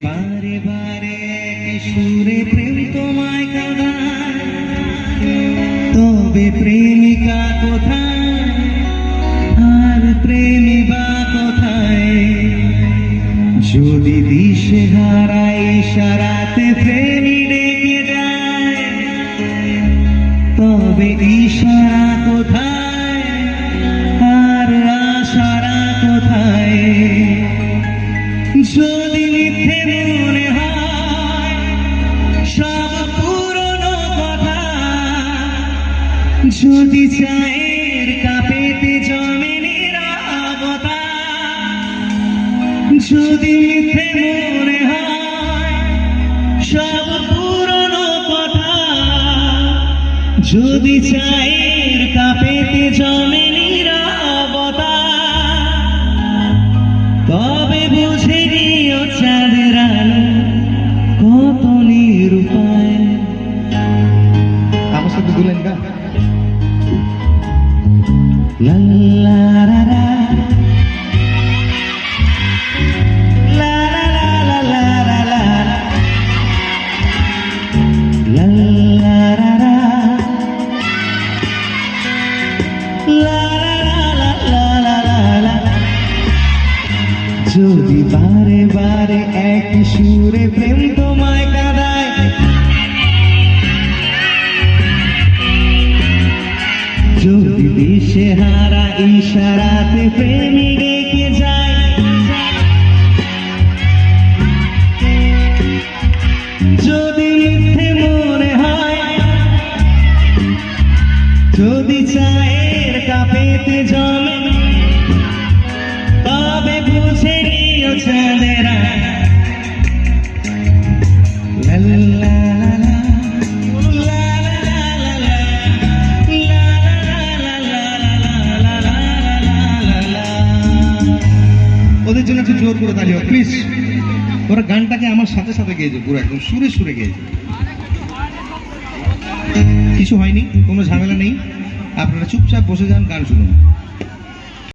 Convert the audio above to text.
বারে বারে সুরে প্রেম তোমায় কাঁদায়, তবে প্রেমিকা কোথায় আর প্রেমিবা কোথায়? যদি দিশে হারায় ইশারাতে প্রেমী ডেকে যায়, তবে ইশারা কোথায় আর আশারা কোথায়? যদি মিথ্যে মনে হয় সব পুরনো কথা, যদি চায়ের কাপেতে জমে নীরবতা, যদি মিথ্যে মনে হয় সব পুরনো কথা, যদি চায়ের কাপেতে জমে নীরবতা, তবে বুঝে নিও চাঁদের আলো কত নিরুপায়। আমার সাথে দুলেন গা লা লা লা লা লা লা লা লা লা লা লা লা লা লা। যদি বারে বারে একই সুরে প্রেম তোমায় কাঁদায়, যদি দিশে হারা ইশারাতে প্রেমী ডেকে যায়, যদি মিথ্যে মনে হয়, যদি চায়ের কাপেতে জমে, তবে বুঝে নিও চাঁদের আলো লা লা লা লা লা লা লা লা লা লা লা। ওদের জন্য একটু জোর করে তালি হোক প্লিজ। ওরা গানটাকে আমার সাথে সাথে গেয়েছে, পুরো একদম সুরে সুরে গেয়েছে। কিছু হয়নি, কোনো ঝামেলা নেই, আপনারা চুপচাপ বসে যান, গান শুনুন।